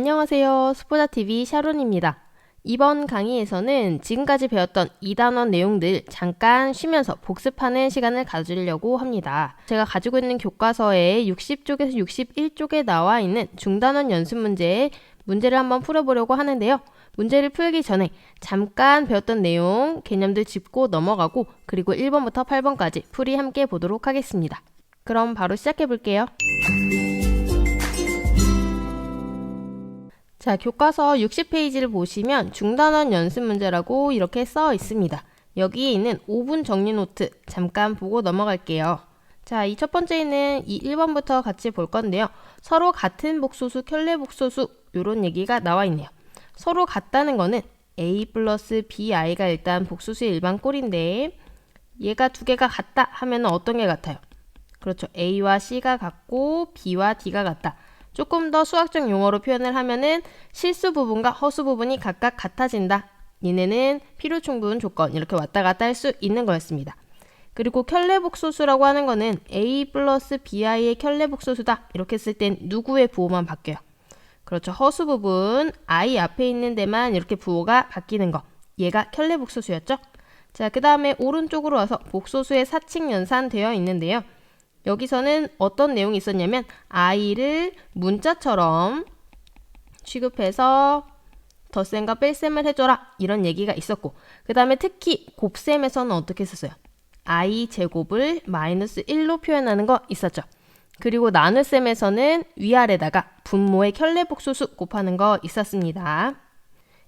안녕하세요. 스포자TV 샤론입니다. 이번 강의에서는 지금까지 배웠던 2단원 내용들 잠깐 쉬면서 복습하는 시간을 가지려고 합니다. 제가 가지고 있는 교과서에 60쪽에서 61쪽에 나와 있는 중단원 연습 문제의 문제를 한번 풀어보려고 하는데요. 문제를 풀기 전에 잠깐 배웠던 내용, 개념들 짚고 넘어가고 그리고 1번부터 8번까지 풀이 함께 보도록 하겠습니다. 그럼 바로 시작해 볼게요. 자, 교과서 60페이지를 보시면 중단원 연습 문제라고 이렇게 써 있습니다. 여기에 있는 5분 정리 노트 잠깐 보고 넘어갈게요. 자, 이 첫 번째는 이 1번부터 같이 볼 건데요. 서로 같은 복소수, 켤레 복소수 이런 얘기가 나와 있네요. 서로 같다는 거는 a 플러스 bi가 일단 복소수의 일반 꼴인데 얘가 두 개가 같다 하면 어떤 게 같아요? 그렇죠. a와 c가 같고 b와 d가 같다. 조금 더 수학적 용어로 표현을 하면은 실수 부분과 허수 부분이 각각 같아진다. 얘네는 필요충분 조건 이렇게 왔다 갔다 할 수 있는 거였습니다. 그리고 켤레복소수라고 하는 거는 a 플러스 bi의 켤레복소수다. 이렇게 했을 땐 누구의 부호만 바뀌어요? 그렇죠. 허수 부분 i 앞에 있는 데만 이렇게 부호가 바뀌는 거. 얘가 켤레복소수였죠. 자, 그 다음에 오른쪽으로 와서 복소수의 사칙 연산되어 있는데요. 여기서는 어떤 내용이 있었냐면 i를 문자처럼 취급해서 덧셈과 뺄셈을 해줘라 이런 얘기가 있었고 그 다음에 특히 곱셈에서는 어떻게 했었어요? i 제곱을 마이너스 1로 표현하는 거 있었죠. 그리고 나눗셈에서는 위아래다가 분모의 켤레복소수 곱하는 거 있었습니다.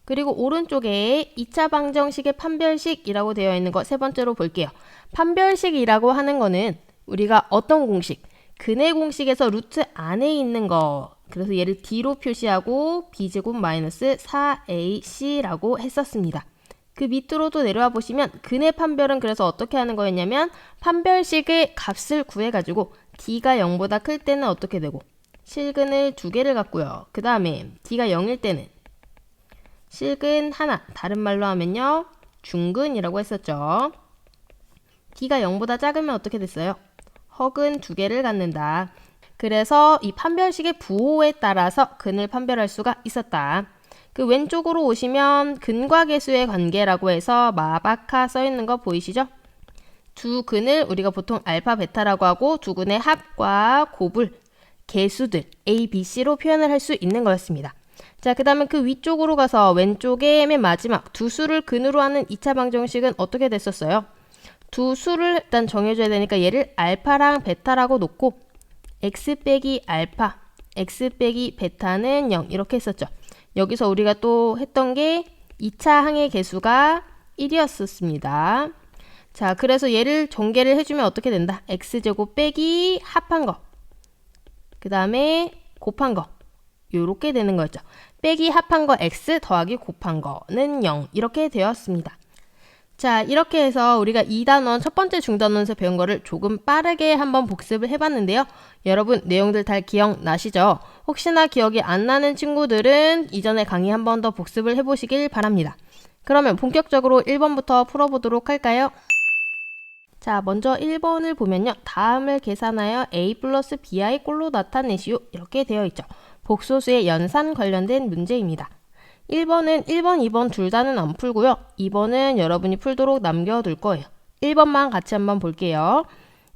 그리고 오른쪽에 2차 방정식의 판별식이라고 되어 있는 거 세 번째로 볼게요. 판별식이라고 하는 거는 우리가 어떤 공식? 근의 공식에서 루트 안에 있는 거. 그래서 얘를 D로 표시하고 B제곱 마이너스 4AC라고 했었습니다. 그 밑으로도 내려와 보시면 근의 판별은 그래서 어떻게 하는 거였냐면 판별식의 값을 구해가지고 D가 0보다 클 때는 어떻게 되고 실근을 2개를 갖고요. 그 다음에 D가 0일 때는 실근 하나, 다른 말로 하면요. 중근이라고 했었죠. D가 0보다 작으면 어떻게 됐어요? 허근 2개를 갖는다. 그래서 이 판별식의 부호에 따라서 근을 판별할 수가 있었다. 그 왼쪽으로 오시면 근과 계수의 관계라고 해서 마바카 써있는 거 보이시죠? 두 근을 우리가 보통 알파, 베타라고 하고 두 근의 합과 곱을 계수들 A, B, C로 표현을 할 수 있는 거였습니다. 자, 그 다음에 그 위쪽으로 가서 왼쪽에 맨 마지막 두 수를 근으로 하는 2차 방정식은 어떻게 됐었어요? 두 수를 일단 정해줘야 되니까 얘를 알파랑 베타라고 놓고 x 빼기 알파, x 빼기 베타는 0 이렇게 했었죠. 여기서 우리가 또 했던 게 2차 항의 개수가 1이었었습니다. 자, 그래서 얘를 전개를 해주면 어떻게 된다? x제곱 빼기 합한 거, 그 다음에 곱한 거 요렇게 되는 거였죠. 빼기 합한 거 x 더하기 곱한 거는 0 이렇게 되었습니다. 자, 이렇게 해서 우리가 2단원 첫 번째 중단원에서 배운 거를 조금 빠르게 한번 복습을 해봤는데요. 여러분 내용들 다 기억나시죠? 혹시나 기억이 안 나는 친구들은 이전에 강의 한 번 더 복습을 해보시길 바랍니다. 그러면 본격적으로 1번부터 풀어보도록 할까요? 자, 먼저 1번을 보면요. 다음을 계산하여 a 플러스 bi 꼴로 나타내시오 이렇게 되어 있죠. 복소수의 연산 관련된 문제입니다. 1번은 1번, 2번 둘 다는 안 풀고요. 2번은 여러분이 풀도록 남겨둘 거예요. 1번만 같이 한번 볼게요.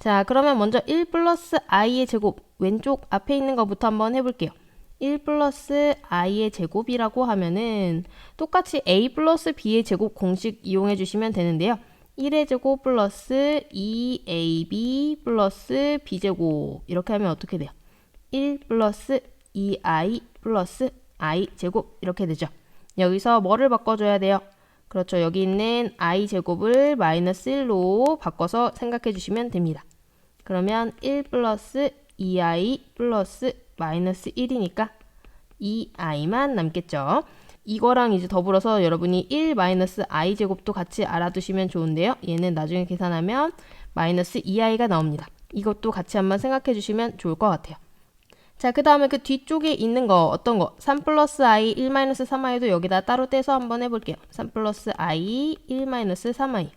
자, 그러면 먼저 1 플러스 i의 제곱 왼쪽 앞에 있는 것부터 한번 해볼게요. 1 플러스 i의 제곱이라고 하면은 똑같이 a 플러스 b의 제곱 공식 이용해 주시면 되는데요. 1의 제곱 플러스 2ab 플러스 b제곱 이렇게 하면 어떻게 돼요? 1 플러스 2i 플러스 i 제곱 이렇게 되죠. 여기서 뭐를 바꿔줘야 돼요? 그렇죠. 여기 있는 i 제곱을 마이너스 1로 바꿔서 생각해 주시면 됩니다. 그러면 1 플러스 2i 플러스 마이너스 1이니까 2i만 남겠죠. 이거랑 이제 더불어서 여러분이 1 마이너스 i 제곱도 같이 알아두시면 좋은데요. 얘는 나중에 계산하면 마이너스 2i가 나옵니다. 이것도 같이 한번 생각해 주시면 좋을 것 같아요. 자, 그 다음에 그 뒤쪽에 있는 거 어떤 거? 3 플러스 i, 1 마이너스 3i도 여기다 따로 떼서 한번 해볼게요. 3 플러스 i, 1 마이너스 3i.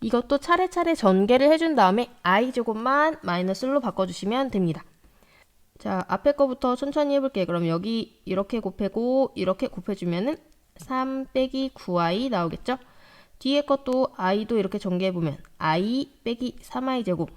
이것도 차례차례 전개를 해준 다음에 i 제곱만 마이너스 1로 바꿔주시면 됩니다. 자, 앞에 거부터 천천히 해볼게요. 그럼 여기 이렇게 곱하고 이렇게 곱해주면은 3 빼기 9i 나오겠죠? 뒤에 것도 i도 이렇게 전개해보면 i 빼기 3i 제곱.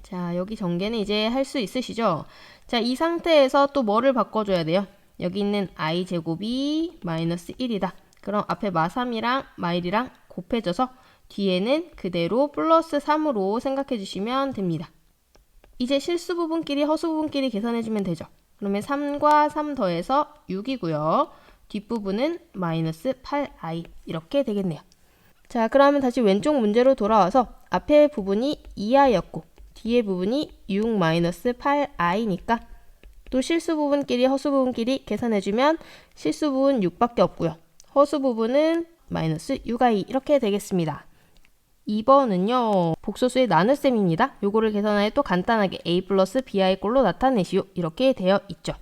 자, 여기 전개는 이제 할 수 있으시죠? 자, 이 상태에서 또 뭐를 바꿔줘야 돼요? 여기 있는 i 제곱이 마이너스 1이다. 그럼 앞에 마3이랑 마1이랑 곱해져서 뒤에는 그대로 플러스 3으로 생각해 주시면 됩니다. 이제 실수 부분끼리 허수 부분끼리 계산해주면 되죠. 그러면 3과 3 더해서 6이고요. 뒷부분은 마이너스 8i 이렇게 되겠네요. 자, 그러면 다시 왼쪽 문제로 돌아와서 앞에 부분이 2i였고 뒤에 부분이 6 마이너스 8i니까 또 실수 부분끼리 허수 부분끼리 계산해주면 실수 부분 6밖에 없고요. 허수 부분은 마이너스 6i 이렇게 되겠습니다. 2번은요. 복소수의 나눗셈입니다. 요거를 계산하여 또 간단하게 a 플러스 bi 꼴로 나타내시오. 이렇게 되어 있죠.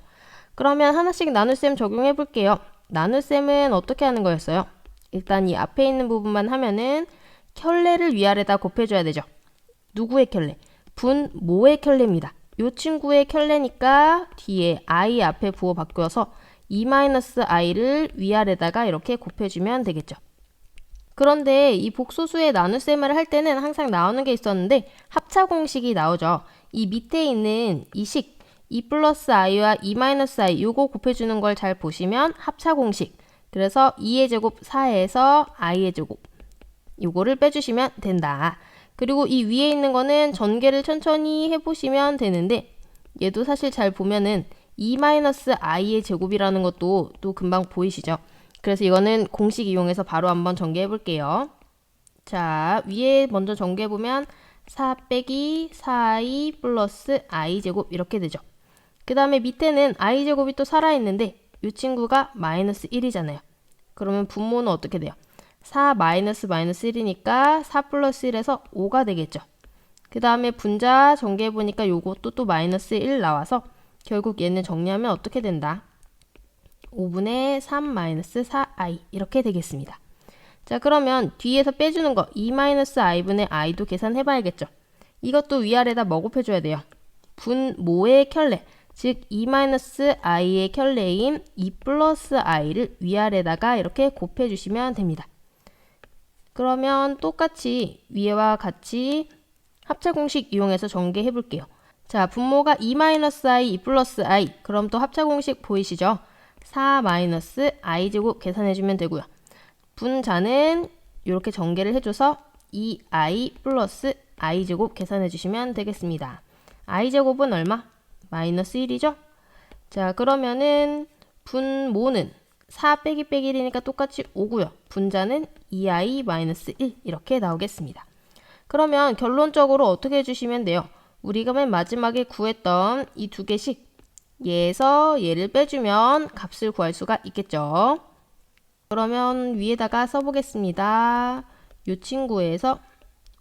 그러면 하나씩 나눗셈 적용해 볼게요. 나눗셈은 어떻게 하는 거였어요? 일단 이 앞에 있는 부분만 하면은 켤레를 위아래다 곱해줘야 되죠. 누구의 켤레? 분모의 켤레입니다. 요 친구의 켤레니까 뒤에 i 앞에 부호 바뀌어서 2-i를 위아래다가 이렇게 곱해주면 되겠죠. 그런데 이 복소수의 나눗셈을 할 때는 항상 나오는 게 있었는데 합차 공식이 나오죠. 이 밑에 있는 이 식, 2 플러스 i와 2-i 요거 곱해주는 걸 잘 보시면 합차 공식. 그래서 2의 제곱 4에서 i의 제곱 요거를 빼주시면 된다. 그리고 이 위에 있는 거는 전개를 천천히 해보시면 되는데 얘도 사실 잘 보면은 2-i의 제곱이라는 것도 또 금방 보이시죠? 그래서 이거는 공식 이용해서 바로 한번 전개해 볼게요. 자, 위에 먼저 전개해 보면 4 빼기 4i 플러스 i 제곱 이렇게 되죠. 그 다음에 밑에는 i 제곱이 또 살아있는데 이 친구가 마이너스 1이잖아요. 그러면 분모는 어떻게 돼요? 4 마이너스 1이니까 4 플러스 1에서 5가 되겠죠. 그 다음에 분자 전개해 보니까 요것도 또 마이너스 1 나와서 결국 얘는 정리하면 어떻게 된다? 5분의 3 마이너스 4i 이렇게 되겠습니다. 자, 그러면 뒤에서 빼주는 거 2-i분의 i도 계산해 봐야겠죠. 이것도 위아래다 뭐 곱해줘야 돼요? 분모의 켤레, 즉 2-i의 켤레인 2 플러스 i를 위아래다가 이렇게 곱해주시면 됩니다. 그러면 똑같이 위에와 같이 합차 공식 이용해서 전개해 볼게요. 자, 분모가 2-i, 2 플러스 i. 그럼 또 합차 공식 보이시죠? 4-i 제곱 계산해주면 되고요. 분자는 이렇게 전개를 해줘서 2i 플러스 i 제곱 계산해주시면 되겠습니다. i 제곱은 얼마? 마이너스 1이죠? 자, 그러면은 분모는 4 빼기 1이니까 똑같이 5고요. 분자는 2i 마이너스 1 이렇게 나오겠습니다. 그러면 결론적으로 어떻게 해주시면 돼요? 우리가 맨 마지막에 구했던 이 두 개씩 얘에서 얘를 빼주면 값을 구할 수가 있겠죠. 그러면 위에다가 써보겠습니다. 이 친구에서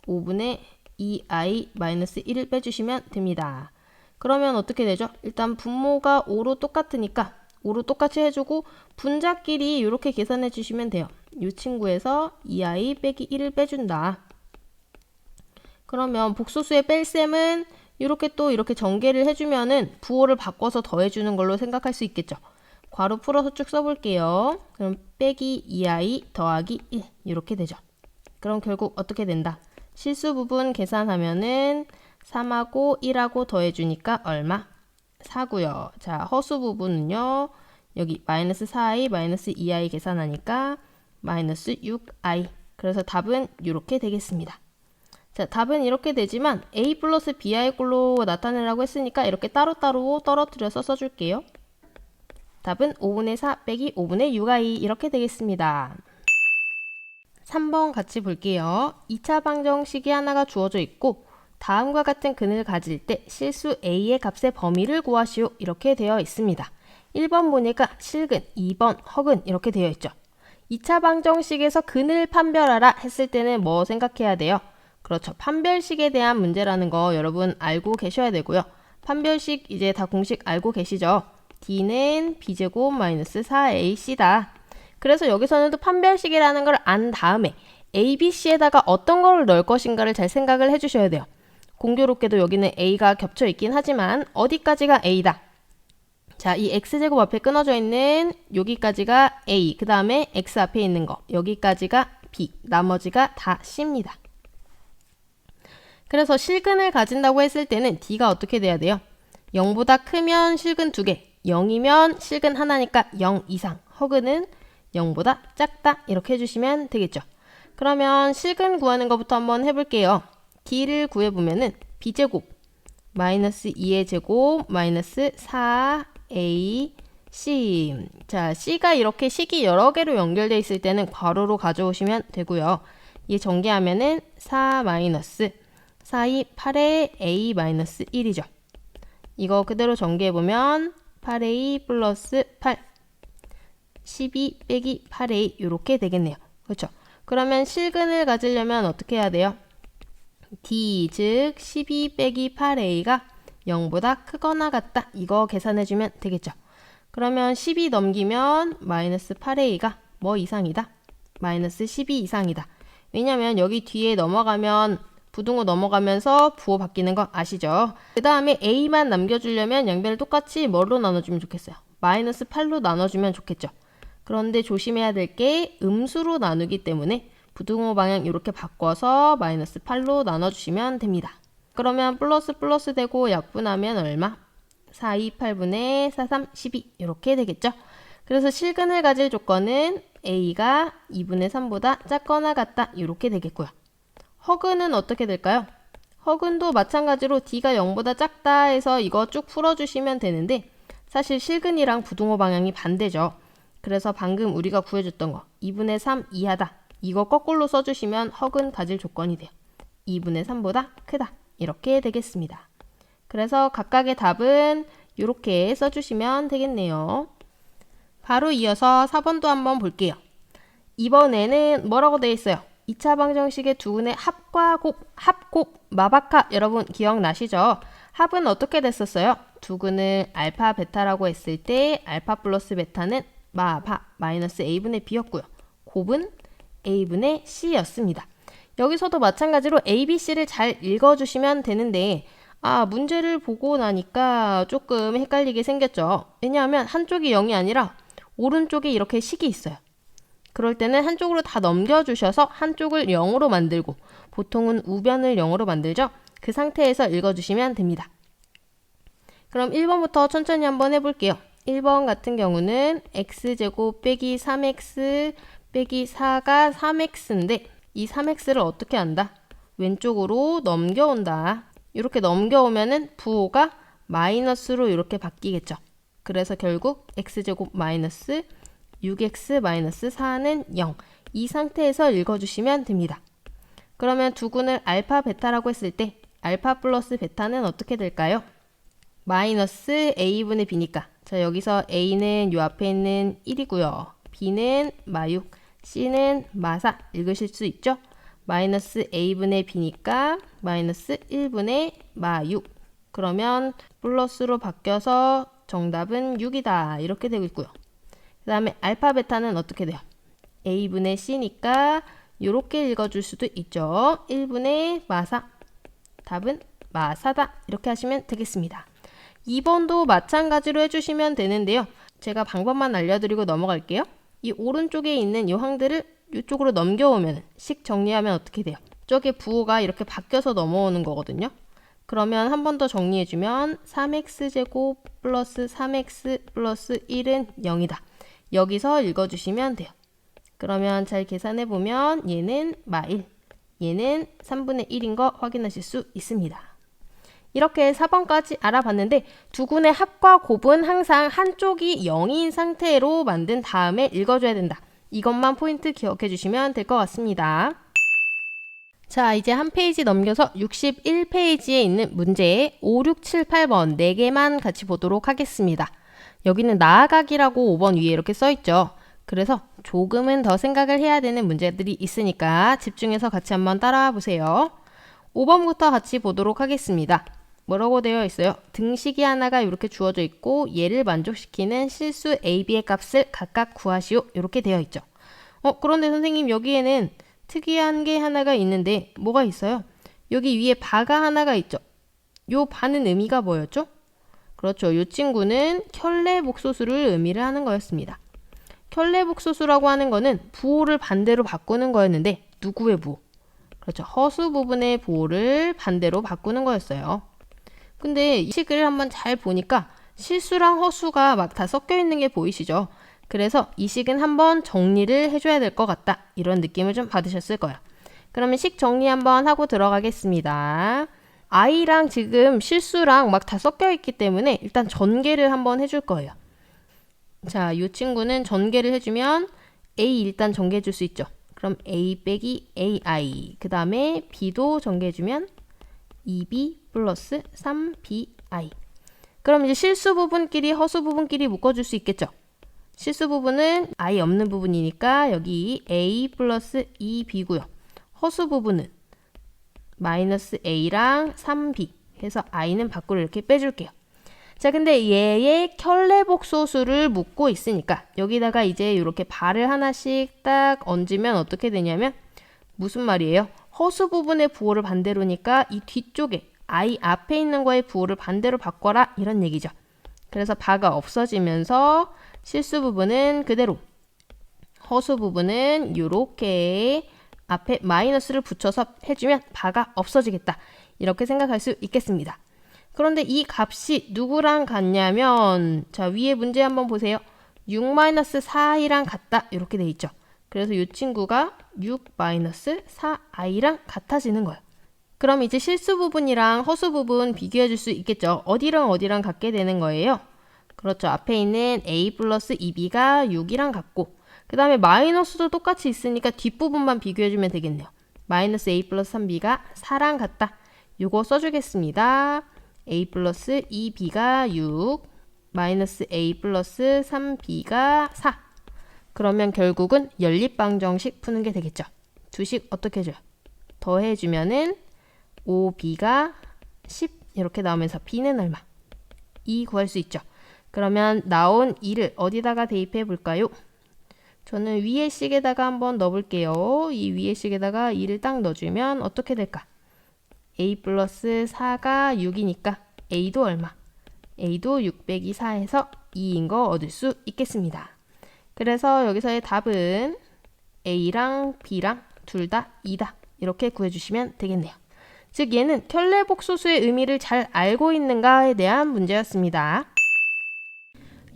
5분의 2i 마이너스 1을 빼주시면 됩니다. 그러면 어떻게 되죠? 일단 분모가 5로 똑같으니까 5로 똑같이 해주고 분자끼리 이렇게 계산해 주시면 돼요. 이 친구에서 2i 빼기 1을 빼준다. 그러면 복소수의 뺄셈은 이렇게 또 이렇게 전개를 해주면은 부호를 바꿔서 더해주는 걸로 생각할 수 있겠죠. 괄호 풀어서 쭉 써볼게요. 그럼 빼기 2i 더하기 1 이렇게 되죠. 그럼 결국 어떻게 된다? 실수 부분 계산하면은 3하고 1하고 더해주니까 얼마? 4고요. 자, 허수 부분은요. 여기 마이너스 4i 마이너스 2i 계산하니까 마이너스 6i. 그래서 답은 이렇게 되겠습니다. 자, 답은 이렇게 되지만 a 플러스 bi 꼴로 나타내라고 했으니까 이렇게 따로따로 떨어뜨려서 써줄게요. 답은 5분의 4 빼기 5분의 6i 이렇게 되겠습니다. 3번 같이 볼게요. 2차 방정식이 하나가 주어져 있고 다음과 같은 근을 가질 때 실수 a의 값의 범위를 구하시오 이렇게 되어 있습니다. 1번 보니까 실근, 2번 허근 이렇게 되어 있죠. 2차 방정식에서 근을 판별하라 했을 때는 뭐 생각해야 돼요? 그렇죠. 판별식에 대한 문제라는 거 여러분 알고 계셔야 되고요. 판별식 이제 다 공식 알고 계시죠? d는 b제곱 마이너스 4ac다. 그래서 여기서는 또 판별식이라는 걸 안 다음에 a, b, c에다가 어떤 걸 넣을 것인가를 잘 생각을 해주셔야 돼요. 공교롭게도 여기는 a가 겹쳐 있긴 하지만 어디까지가 a다? 자, 이 x제곱 앞에 끊어져 있는 여기까지가 a, 그 다음에 x 앞에 있는 거 여기까지가 b, 나머지가 다 c입니다. 그래서 실근을 가진다고 했을 때는 d가 어떻게 돼야 돼요? 0보다 크면 실근 2개, 0이면 실근 하나니까 0 이상, 허근은 0보다 작다 이렇게 해주시면 되겠죠. 그러면 실근 구하는 것부터 한번 해볼게요. d를 구해보면은 b제곱 마이너스 2의 제곱 마이너스 4ac. 자, c가 이렇게 식이 여러 개로 연결되어 있을 때는 괄호로 가져오시면 되고요. 얘 전개하면은 4 마이너스 4, 2, 8의 a 마이너스 1이죠. 이거 그대로 전개해보면 8a 플러스 8, 12 빼기 8a 이렇게 되겠네요. 그렇죠? 그러면 실근을 가지려면 어떻게 해야 돼요? d 즉 12 빼기 8a가 0보다 크거나 같다. 이거 계산해주면 되겠죠. 그러면 12 넘기면 마이너스 8a가 뭐 이상이다? 마이너스 12 이상이다. 왜냐면 여기 뒤에 넘어가면 부등호 넘어가면서 부호 바뀌는 거 아시죠? 그 다음에 a만 남겨주려면 양변을 똑같이 뭐로 나눠주면 좋겠어요? 마이너스 8로 나눠주면 좋겠죠. 그런데 조심해야 될 게 음수로 나누기 때문에 부등호 방향 이렇게 바꿔서 마이너스 8로 나눠주시면 됩니다. 그러면 플러스 플러스 되고 약분하면 얼마? 4, 2, 8분의 4, 3, 12 이렇게 되겠죠. 그래서 실근을 가질 조건은 a가 2분의 3보다 작거나 같다 이렇게 되겠고요. 허근은 어떻게 될까요? 허근도 마찬가지로 d가 0보다 작다 해서 이거 쭉 풀어주시면 되는데 사실 실근이랑 부등호 방향이 반대죠. 그래서 방금 우리가 구해줬던 거 2분의 3 이하다. 이거 거꾸로 써주시면 허근 가질 조건이 돼요. 2분의 3보다 크다. 이렇게 되겠습니다. 그래서 각각의 답은 이렇게 써주시면 되겠네요. 바로 이어서 4번도 한번 볼게요. 이번에는 뭐라고 되어 있어요? 2차 방정식의 두근의 합과 합곱, 마박합 여러분 기억나시죠? 합은 어떻게 됐었어요? 두근을 알파, 베타라고 했을 때 알파 플러스 베타는 마바 마이너스 a분의 b였고요. 곱은 a분의 c였습니다. 여기서도 마찬가지로 a, b, c를 잘 읽어주시면 되는데 문제를 보고 나니까 조금 헷갈리게 생겼죠. 왜냐하면 한쪽이 0이 아니라 오른쪽에 이렇게 식이 있어요. 그럴 때는 한쪽으로 다 넘겨주셔서 한쪽을 0으로 만들고 보통은 우변을 0으로 만들죠. 그 상태에서 읽어주시면 됩니다. 그럼 1번부터 천천히 한번 해볼게요. 1번 같은 경우는 x제곱 빼기 3x 빼기 4가 3x인데 이 3x를 어떻게 한다? 왼쪽으로 넘겨온다. 이렇게 넘겨오면은 부호가 마이너스로 이렇게 바뀌겠죠. 그래서 결국 x제곱 마이너스 6x 마이너스 4는 0. 이 상태에서 읽어주시면 됩니다. 그러면 두근을 알파, 베타라고 했을 때 알파 플러스 베타는 어떻게 될까요? 마이너스 a분의 b니까 자 여기서 a는 요 앞에 있는 1이고요. b는 마6, c는 마4 읽으실 수 있죠? 마이너스 a분의 b니까 마이너스 1분의 마6 그러면 플러스로 바뀌어서 정답은 6이다 이렇게 되고 있고요. 그 다음에 알파 베타는 어떻게 돼요? a분의 c니까 이렇게 읽어줄 수도 있죠. 1분의 마4 답은 마4다 이렇게 하시면 되겠습니다. 2번도 마찬가지로 해주시면 되는데요. 제가 방법만 알려드리고 넘어갈게요. 이 오른쪽에 있는 이 항들을 이쪽으로 넘겨오면 식 정리하면 어떻게 돼요? 저게 부호가 이렇게 바뀌어서 넘어오는 거거든요. 그러면 한 번 더 정리해주면 3x제곱 플러스 3x 플러스 1은 0이다. 여기서 읽어주시면 돼요. 그러면 잘 계산해보면 얘는 마1, 얘는 3분의 1인 거 확인하실 수 있습니다. 이렇게 4번까지 알아봤는데 두근의 합과 곱은 항상 한쪽이 0인 상태로 만든 다음에 읽어줘야 된다. 이것만 포인트 기억해 주시면 될 것 같습니다. 자, 이제 한 페이지 넘겨서 61페이지에 있는 문제 5, 6, 7, 8번 4개만 같이 보도록 하겠습니다. 여기는 나아가기라고 5번 위에 이렇게 써있죠. 그래서 조금은 더 생각을 해야 되는 문제들이 있으니까 집중해서 같이 한번 따라와 보세요. 5번부터 같이 보도록 하겠습니다. 뭐라고 되어 있어요? 등식이 하나가 이렇게 주어져 있고 얘를 만족시키는 실수 a, b의 값을 각각 구하시오. 이렇게 되어 있죠. 그런데 선생님 여기에는 특이한 게 하나가 있는데 뭐가 있어요? 여기 위에 바가 하나가 있죠. 요 바는 의미가 뭐였죠? 그렇죠. 요 친구는 켤레복소수를 의미를 하는 거였습니다. 켤레복소수라고 하는 거는 부호를 반대로 바꾸는 거였는데 누구의 부호? 그렇죠. 허수 부분의 부호를 반대로 바꾸는 거였어요. 근데 이 식을 한번 잘 보니까 실수랑 허수가 막 다 섞여 있는 게 보이시죠? 그래서 이 식은 한번 정리를 해줘야 될 것 같다. 이런 느낌을 좀 받으셨을 거예요. 그러면 식 정리 한번 하고 들어가겠습니다. i랑 지금 실수랑 막 다 섞여 있기 때문에 일단 전개를 한번 해줄 거예요. 자, 이 친구는 전개를 해주면 a 일단 전개해 줄 수 있죠. 그럼 a 빼기 ai, 그 다음에 b도 전개해주면 2b 플러스 3bi. 그럼 이제 실수 부분끼리 허수 부분끼리 묶어줄 수 있겠죠. 실수 부분은 i 없는 부분이니까 여기 a 플러스 2b고요. 허수 부분은 마이너스 a랑 3b 해서 i는 밖으로 이렇게 빼줄게요. 자, 근데 얘의 켤레복소수를 묻고 있으니까 여기다가 이제 이렇게 발을 하나씩 딱 얹으면 어떻게 되냐면 무슨 말이에요? 허수 부분의 부호를 반대로니까 이 뒤쪽에 i 앞에 있는 거의 부호를 반대로 바꿔라 이런 얘기죠. 그래서 바가 없어지면서 실수 부분은 그대로, 허수 부분은 이렇게 앞에 마이너스를 붙여서 해주면 바가 없어지겠다. 이렇게 생각할 수 있겠습니다. 그런데 이 값이 누구랑 같냐면 자, 위에 문제 한번 보세요. 6-4i랑 같다. 이렇게 돼 있죠. 그래서 이 친구가 6-4i랑 같아지는 거예요. 그럼 이제 실수 부분이랑 허수 부분 비교해 줄 수 있겠죠. 어디랑 어디랑 같게 되는 거예요? 그렇죠. 앞에 있는 a 플러스 2b가 6이랑 같고 그 다음에 마이너스도 똑같이 있으니까 뒷부분만 비교해주면 되겠네요. 마이너스 a 플러스 3b가 4랑 같다. 요거 써주겠습니다. a 플러스 2b가 6, 마이너스 a 플러스 3b가 4. 그러면 결국은 연립방정식 푸는 게 되겠죠. 두 식 어떻게 해줘요? 더해주면은 5b가 10 이렇게 나오면서 b는 얼마? 2 구할 수 있죠. 그러면 나온 2를 어디다가 대입해 볼까요? 저는 위의 식에다가 한번 넣어볼게요. 이 위의 식에다가 2를 딱 넣어주면 어떻게 될까? a 플러스 4가 6이니까 a도 얼마? a도 6 빼기 4에서 2인 거 얻을 수 있겠습니다. 그래서 여기서의 답은 a랑 b랑 둘 다 2다. 이렇게 구해주시면 되겠네요. 즉 얘는 켤레복소수의 의미를 잘 알고 있는가에 대한 문제였습니다.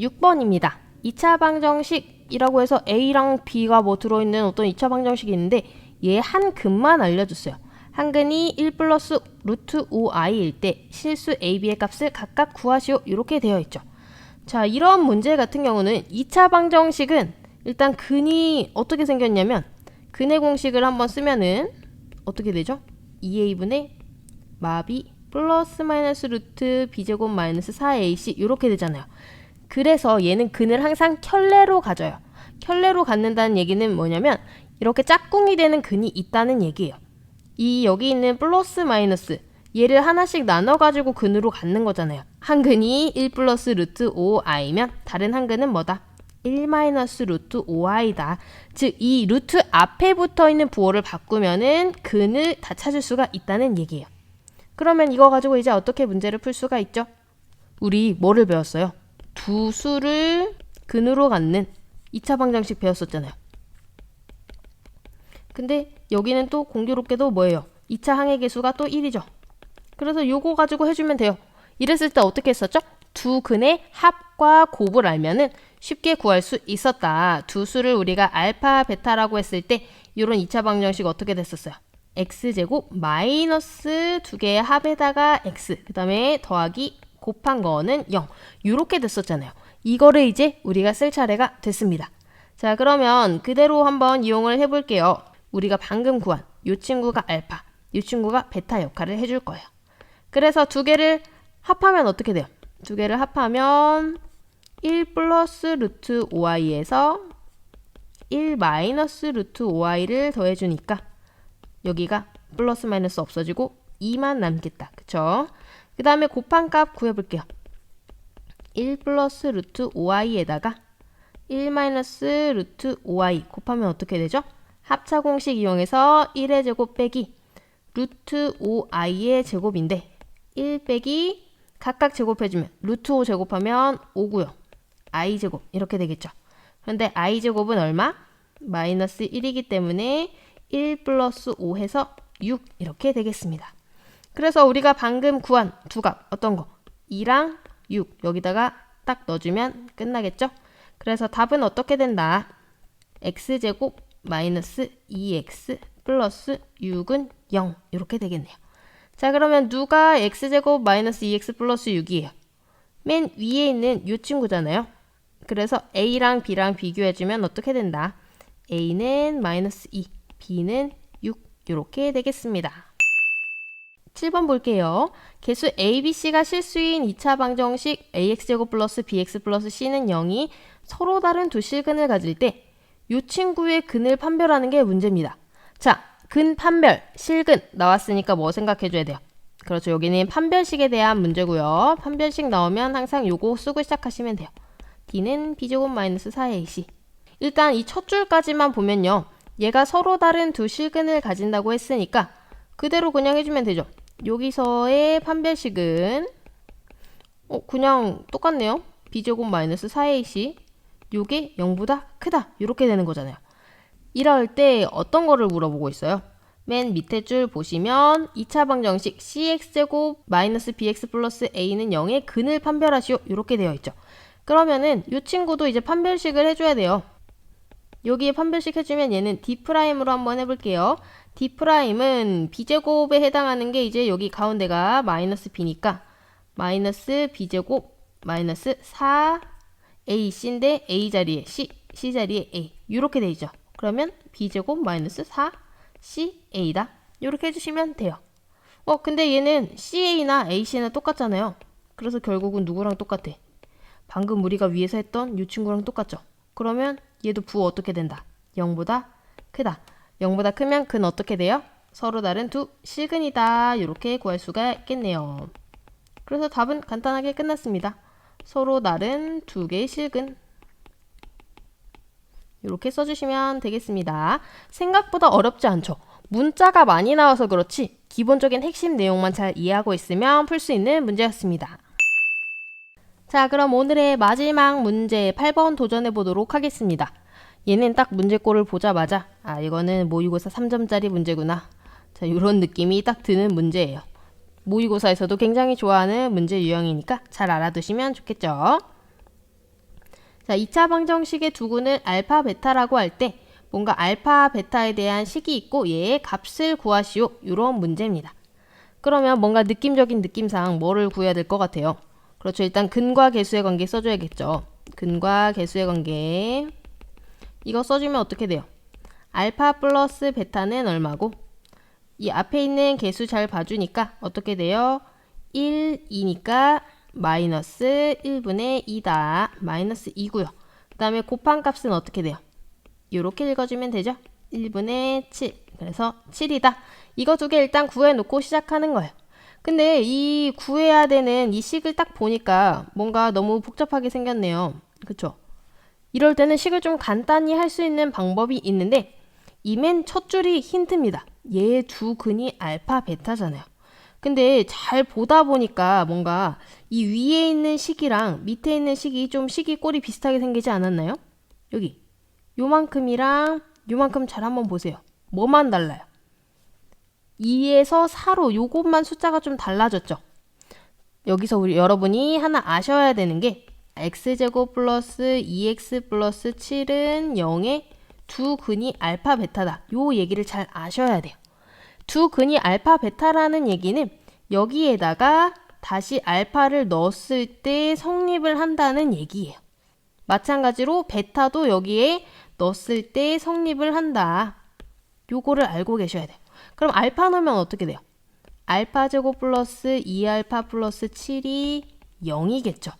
6번입니다. 2차 방정식이라고 해서 a랑 b가 뭐 들어있는 어떤 2차 방정식이 있는데 얘 한 근만 알려줬어요. 한 근이 1 플러스 루트 5i일 때 실수 ab의 값을 각각 구하시오. 이렇게 되어 있죠. 자, 이런 문제 같은 경우는 2차 방정식은 일단 근이 어떻게 생겼냐면 근의 공식을 한번 쓰면은 어떻게 되죠? 2a분의 마비 플러스 마이너스 루트 b제곱 마이너스 4ac 이렇게 되잖아요. 그래서 얘는 근을 항상 켤레로 가져요. 켤레로 갖는다는 얘기는 뭐냐면 이렇게 짝꿍이 되는 근이 있다는 얘기예요. 이 여기 있는 플러스 마이너스 얘를 하나씩 나눠가지고 근으로 갖는 거잖아요. 한 근이 1 플러스 루트 5i면 다른 한 근은 뭐다? 1 마이너스 루트 5i다. 즉 이 루트 앞에 붙어 있는 부호를 바꾸면은 근을 다 찾을 수가 있다는 얘기예요. 그러면 이거 가지고 이제 어떻게 문제를 풀 수가 있죠? 우리 뭐를 배웠어요? 두 수를 근으로 갖는 2차 방정식 배웠었잖아요. 근데 여기는 또 공교롭게도 뭐예요? 2차 항의 개수가 또 1이죠. 그래서 요거 가지고 해주면 돼요. 이랬을 때 어떻게 했었죠? 두 근의 합과 곱을 알면은 쉽게 구할 수 있었다. 두 수를 우리가 알파, 베타라고 했을 때 이런 2차 방정식 어떻게 됐었어요? x제곱 마이너스 두 개의 합에다가 x, 그 다음에 더하기 곱한 거는 0. 이렇게 됐었잖아요. 이거를 이제 우리가 쓸 차례가 됐습니다. 자, 그러면 그대로 한번 이용을 해볼게요. 우리가 방금 구한 이 친구가 알파, 이 친구가 베타 역할을 해줄 거예요. 그래서 두 개를 합하면 어떻게 돼요? 두 개를 합하면 1 플러스 루트 5i에서 1 마이너스 루트 5i를 더해주니까 여기가 플러스 마이너스 없어지고 2만 남겠다. 그쵸? 그 다음에 곱한 값 구해볼게요. 1 플러스 루트 5i에다가 1 마이너스 루트 5i 곱하면 어떻게 되죠? 합차 공식 이용해서 1의 제곱 빼기 루트 5i의 제곱인데 1 빼기 각각 제곱해주면 루트 5 제곱하면 5고요. i 제곱 이렇게 되겠죠. 그런데 i 제곱은 얼마? 마이너스 1이기 때문에 1 플러스 5 해서 6 이렇게 되겠습니다. 그래서 우리가 방금 구한 두 값 어떤 거? 2랑 6 여기다가 딱 넣어주면 끝나겠죠? 그래서 답은 어떻게 된다? x제곱 마이너스 2x 플러스 6은 0 이렇게 되겠네요. 자, 그러면 누가 x제곱 마이너스 2x 플러스 6이에요? 맨 위에 있는 이 친구잖아요. 그래서 a랑 b랑 비교해주면 어떻게 된다? a는 마이너스 2, b는 6 이렇게 되겠습니다. 7번 볼게요. 개수 a, b, c가 실수인 2차 방정식 ax제곱 플러스 bx 플러스 c는 0이 서로 다른 두 실근을 가질 때 이 친구의 근을 판별하는 게 문제입니다. 자, 근 판별, 실근 나왔으니까 뭐 생각해줘야 돼요? 그렇죠. 여기는 판별식에 대한 문제고요. 판별식 나오면 항상 요거 쓰고 시작하시면 돼요. d는 b제곱 마이너스 4ac. 일단 이 첫 줄까지만 보면요. 얘가 서로 다른 두 실근을 가진다고 했으니까 그대로 그냥 해주면 되죠. 여기서의 판별식은 그냥 똑같네요. b제곱 마이너스 4ac. 요게 0보다 크다. 이렇게 되는 거잖아요. 이럴 때 어떤 거를 물어보고 있어요? 맨 밑에 줄 보시면 2차 방정식 cx제곱 마이너스 bx 플러스 a는 0의 근을 판별하시오. 이렇게 되어 있죠. 그러면은 이 친구도 이제 판별식을 해줘야 돼요. 여기에 판별식 해주면 얘는 D'으로 한번 해볼게요. D'은 b제곱에 해당하는 게 이제 여기 가운데가 마이너스 b니까 마이너스 b제곱 마이너스 4ac인데 a 자리에 c, c 자리에 a 이렇게 돼 있죠. 그러면 b제곱 마이너스 4ca다. 이렇게 해주시면 돼요. 근데 얘는 ca나 ac나 똑같잖아요. 그래서 결국은 누구랑 똑같아? 방금 우리가 위에서 했던 이 친구랑 똑같죠. 그러면 얘도 부 어떻게 된다? 0보다 크다. 0보다 크면 근 어떻게 돼요? 서로 다른 두 실근이다. 이렇게 구할 수가 있겠네요. 그래서 답은 간단하게 끝났습니다. 서로 다른 두 개의 실근. 이렇게 써주시면 되겠습니다. 생각보다 어렵지 않죠? 문자가 많이 나와서 그렇지 기본적인 핵심 내용만 잘 이해하고 있으면 풀 수 있는 문제였습니다. 자, 그럼 오늘의 마지막 문제 8번 도전해 보도록 하겠습니다. 얘는 딱 문제꼴을 보자마자 이거는 모의고사 3점짜리 문제구나. 자, 이런 느낌이 딱 드는 문제예요. 모의고사에서도 굉장히 좋아하는 문제 유형이니까 잘 알아두시면 좋겠죠. 자, 2차 방정식의 두근을 알파, 베타라고 할 때 뭔가 알파, 베타에 대한 식이 있고 얘의 값을 구하시오. 이런 문제입니다. 그러면 뭔가 느낌적인 느낌상 뭐를 구해야 될 것 같아요? 그렇죠. 일단 근과 개수의 관계 써줘야겠죠. 근과 개수의 관계. 이거 써주면 어떻게 돼요? 알파 플러스 베타는 얼마고? 이 앞에 있는 개수 잘 봐주니까 어떻게 돼요? 1, 2니까 마이너스 1분의 2다. 마이너스 2고요. 그 다음에 곱한 값은 어떻게 돼요? 이렇게 읽어주면 되죠? 1분의 7. 그래서 7이다. 이거 두 개 일단 구해놓고 시작하는 거예요. 근데 이 구해야 되는 이 식을 딱 보니까 뭔가 너무 복잡하게 생겼네요. 그쵸? 이럴 때는 식을 좀 간단히 할 수 있는 방법이 있는데 이 맨 첫 줄이 힌트입니다. 얘 두 근이 알파, 베타잖아요. 근데 잘 보다 보니까 뭔가 이 위에 있는 식이랑 밑에 있는 식이 좀 식이 꼴이 비슷하게 생기지 않았나요? 여기 요만큼이랑 요만큼 잘 한번 보세요. 뭐만 달라요? 2에서 4로 요것만 숫자가 좀 달라졌죠. 여기서 여러분이 하나 아셔야 되는 게 x제곱 플러스 2x 플러스 7은 0의 두 근이 알파, 베타다. 요 얘기를 잘 아셔야 돼요. 두 근이 알파, 베타라는 얘기는 여기에다가 다시 알파를 넣었을 때 성립을 한다는 얘기예요. 마찬가지로 베타도 여기에 넣었을 때 성립을 한다. 요거를 알고 계셔야 돼요. 그럼 알파 넣으면 어떻게 돼요? 알파 제곱 플러스 2알파 플러스 7이 0이겠죠.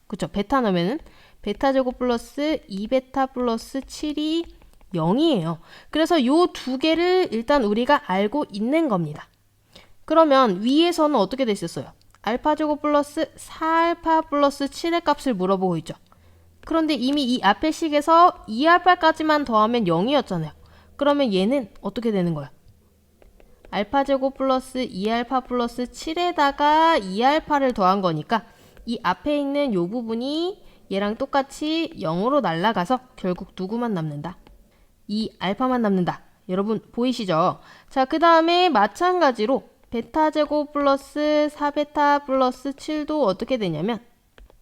그쵸? 베타 넣으면은 베타 제곱 플러스 2베타 플러스 7이 0이에요. 그래서 요 두 개를 일단 우리가 알고 있는 겁니다. 그러면 위에서는 어떻게 됐었어요? 알파 제곱 플러스 4알파 플러스 7의 값을 물어보고 있죠. 그런데 이미 이 앞의 식에서 2알파까지만 더하면 0이었잖아요. 그러면 얘는 어떻게 되는 거야? 알파 제곱 플러스 2알파 플러스 7에다가 2알파를 더한 거니까 이 앞에 있는 요 부분이 얘랑 똑같이 0으로 날아가서 결국 누구만 남는다? 이 알파만 남는다. 여러분 보이시죠? 자, 그 다음에 마찬가지로 베타 제곱 플러스 4베타 플러스 7도 어떻게 되냐면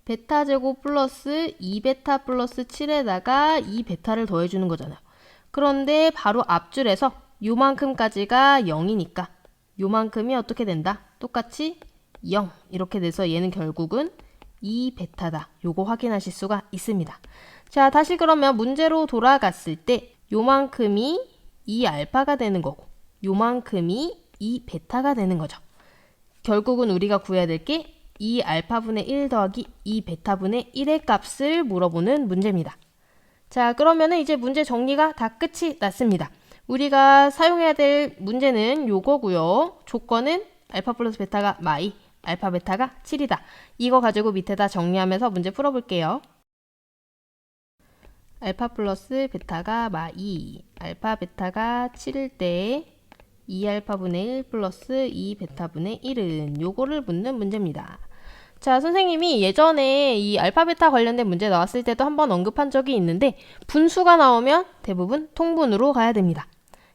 베타 제곱 플러스 2베타 플러스 7에다가 2베타를 더해주는 거잖아요. 그런데 바로 앞줄에서 요만큼까지가 0이니까 요만큼이 어떻게 된다? 똑같이 0 이렇게 돼서 얘는 결국은 2베타다. 요거 확인하실 수가 있습니다. 자, 다시 그러면 문제로 돌아갔을 때 요만큼이 2알파가 되는 거고 요만큼이 2베타가 되는 거죠. 결국은 우리가 구해야 될 게 2알파분의 1 더하기 2베타분의 1의 값을 물어보는 문제입니다. 자, 그러면은 이제 문제 정리가 다 끝이 났습니다. 우리가 사용해야 될 문제는 요거고요. 조건은 알파 플러스 베타가 마이, 알파 베타가 7이다. 이거 가지고 밑에다 정리하면서 문제 풀어볼게요. 알파 플러스 베타가 마이, 알파 베타가 7일 때 2알파분의 1 플러스 2베타분의 1은 요거를 묻는 문제입니다. 자, 선생님이 예전에 이 알파 베타 관련된 문제 나왔을 때도 한번 언급한 적이 있는데 분수가 나오면 대부분 통분으로 가야 됩니다.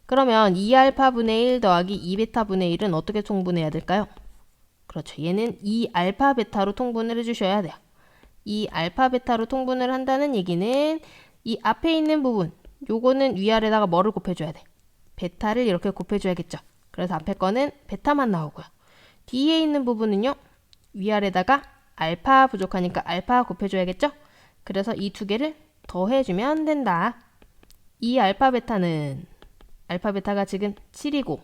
그러면 2알파분의 1 더하기 2베타분의 1은 어떻게 통분해야 될까요? 그렇죠. 얘는 2알파 베타로 통분을 해주셔야 돼요. 이 알파 베타로 통분을 한다는 얘기는 이 앞에 있는 부분 요거는 위아래다가 뭐를 곱해줘야 돼? 베타를 이렇게 곱해줘야겠죠. 그래서 앞에 거는 베타만 나오고요. 뒤에 있는 부분은요. 위아래다가 알파 부족하니까 알파 곱해줘야겠죠. 그래서 이 두 개를 더해주면 된다. 이 알파 베타는 알파 베타가 지금 7이고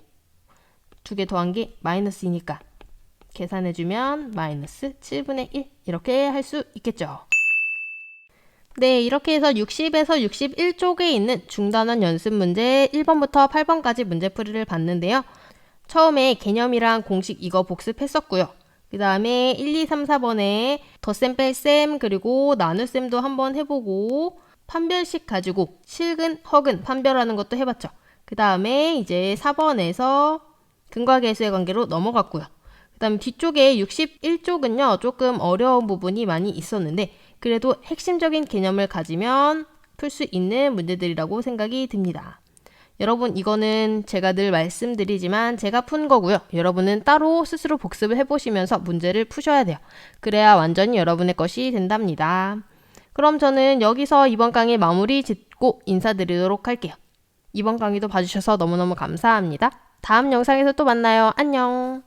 두 개 더한 게 마이너스이니까 계산해주면 마이너스 7분의 1 이렇게 할 수 있겠죠. 네, 이렇게 해서 60에서 61쪽에 있는 중단원 연습 문제 1번부터 8번까지 문제풀이를 봤는데요. 처음에 개념이랑 공식 이거 복습했었고요. 그 다음에 1, 2, 3, 4번에 덧셈, 뺄셈, 그리고 나눗셈도 한번 해보고 판별식 가지고 실근, 허근 판별하는 것도 해봤죠. 그 다음에 이제 4번에서 근과 계수의 관계로 넘어갔고요. 그 다음 뒤쪽에 61쪽은요. 조금 어려운 부분이 많이 있었는데 그래도 핵심적인 개념을 가지면 풀 수 있는 문제들이라고 생각이 듭니다. 여러분 이거는 제가 늘 말씀드리지만 제가 푼 거고요. 여러분은 따로 스스로 복습을 해보시면서 문제를 푸셔야 돼요. 그래야 완전히 여러분의 것이 된답니다. 그럼 저는 여기서 이번 강의 마무리 짓고 인사드리도록 할게요. 이번 강의도 봐주셔서 너무너무 감사합니다. 다음 영상에서 또 만나요. 안녕.